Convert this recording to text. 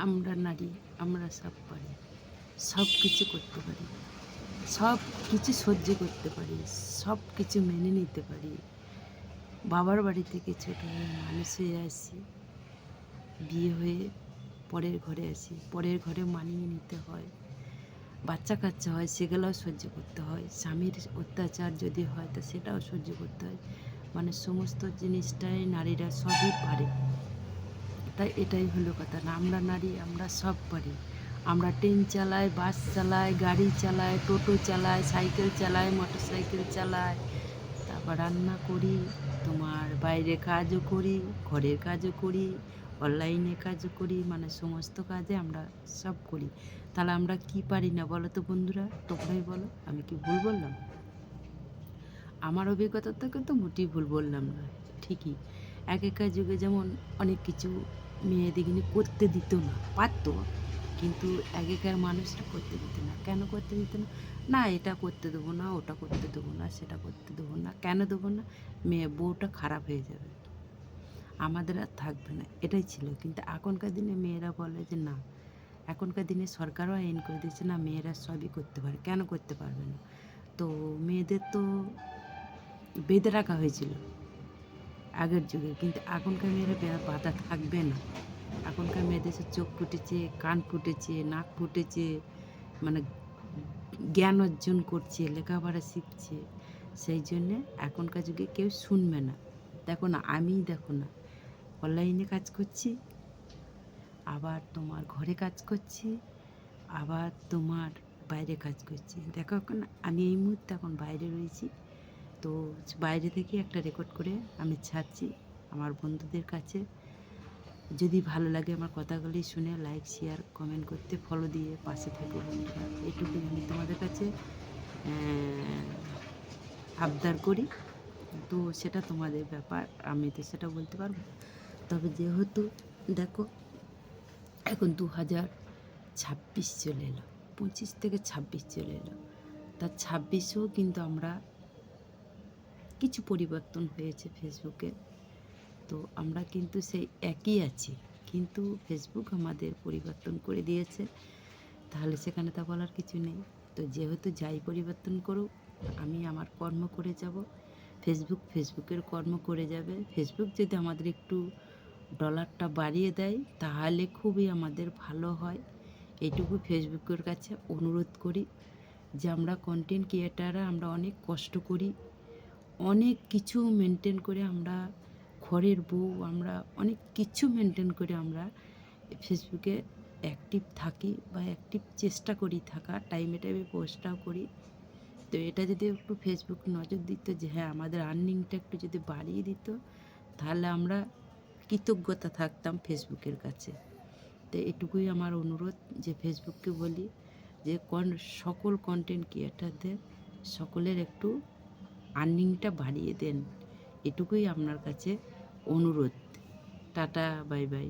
আমরা নারী, আমরা সব পারি, সব কিছু করতে পারি, সব কিছু সহ্য করতে পারি, সব কিছু মেনে নিতে পারি। বাবার বাড়ি থেকে ছোটো হয়ে মানুষ হয়ে আসি, বিয়ে হয়ে পরের ঘরে আসি, পরের ঘরে মানিয়ে নিতে হয়, বাচ্চা কাচ্চা হয় সেগুলোও সহ্য করতে হয়, স্বামীর অত্যাচার যদি হয় তা সেটাও সহ্য করতে হয়। মানে সমস্ত জিনিসটাই নারীরা সবই পারে। তাই এটাই হলো কথা, না আমরা নারী, আমরা সব পারি। আমরা ট্রেন চালাই, বাস চালাই, গাড়ি চালাই, টোটো চালাই, সাইকেল চালাই, মোটর সাইকেল চালাই, তারপর রান্না করি, তোমার বাইরে কাজও করি, ঘরের কাজও করি, অনলাইনে কাজও করি, মানে সমস্ত কাজে আমরা সব করি। তাহলে আমরা কি পারি না বলো তো বন্ধুরা, তোমরাই বলো, আমি কি ভুল বললাম? আমার অভিজ্ঞতা থেকে তো মোটেই ভুল বললাম না, ঠিকই। আগেকার যুগে যেমন অনেক কিছু মেয়েদিকে করতে দিত না, পারতো, কিন্তু আগেকার মানুষরা করতে দিত না। কেন করতে দিত না? না এটা করতে দেবো না, ওটা করতে দেবো না, সেটা করতে দেবো না। কেন দেবো না? মেয়ে বউটা খারাপ হয়ে যাবে, আমাদের আর থাকবে না, এটাই ছিল। কিন্তু এখনকার দিনে মেয়েরা বলে যে না, এখনকার দিনে সরকারও আইন করে দিয়েছে, না মেয়েরা সবই করতে পারে, কেন করতে পারবে না? তো মেয়েদের তো বেঁধে রাখা হয়েছিল আগের যুগে, কিন্তু এখনকার মেয়েরা বাধা থাকবে না। এখনকার মেয়েদের চোখ ফুটেছে, কান ফুটেছে, নাক ফুটেছে, মানে জ্ঞান অর্জন করছে, লেখাপড়া শিখছে। সেই জন্যে এখনকার যুগে কেউ শুনবে না। দেখো না, আমিই দেখো না, অনলাইনে কাজ করছি, আবার তোমার ঘরে কাজ করছি, আবার তোমার বাইরে কাজ করছি। দেখো এখন আমি এই মুহূর্তে এখন বাইরে রয়েছি, তো বাইরে থেকে একটা রেকর্ড করে আমি ছাড়ছি আমার বন্ধুদের কাছে। যদি ভালো লাগে আমার কথাগুলি শুনে লাইক, শেয়ার, কমেন্ট করতে, ফলো দিয়ে পাশে থেকো বন্ধুরা। এইটুকুই আমি তোমাদের কাছে আবদার করি। তো সেটা তোমাদের ব্যাপার, আমি তো সেটা বলতে পারবো। তবে যেহেতু দেখো এখন 2026 চলে এলো, 25 থেকে 26 চলে এলো, তা 26এও কিন্তু আমরা কিছু পরিবর্তন হয়েছে ফেসবুকে। তো আমরা কিন্তু সেই একই আছি, কিন্তু ফেসবুক আমাদের পরিবর্তন করে দিয়েছে, তাহলে সেখানে তা বলার কিছু নেই। তো যেহেতু যাই পরিবর্তন করুক, আমি আমার কর্ম করে যাব, ফেসবুক ফেসবুকের কর্ম করে যাবে। ফেসবুক যদি আমাদের একটু ডলারটা বাড়িয়ে দেয় তাহলে খুবই আমাদের ভালো হয়। এইটুকু ফেসবুকের কাছে অনুরোধ করি যে আমরা কন্টেন্ট ক্রিয়েটাররা আমরা অনেক কষ্ট করি, অনেক কিছু মেনটেন করে, আমরা ঘরের বউ, আমরা অনেক কিছু মেনটেন করে আমরা ফেসবুকে অ্যাক্টিভ থাকি, বা অ্যাক্টিভ চেষ্টা করি থাকার, টাইমে টাইমে পোস্টটাও করি। তো এটা যদি একটু ফেসবুক নজর দিত, যে হ্যাঁ আমাদের আর্নিংটা একটু যদি বাড়িয়ে দিত, তাহলে আমরা কৃতজ্ঞতা থাকতাম ফেসবুকের কাছে। তো এটুকুই আমার অনুরোধ, যে ফেসবুককে বলি যে সকল কন্টেন্ট ক্রিয়েটারদের সকলের একটু আর্নিংটা বাড়িয়ে দেন, এটুকুই আপনার কাছে অনুরোধ। Tata, bye bye.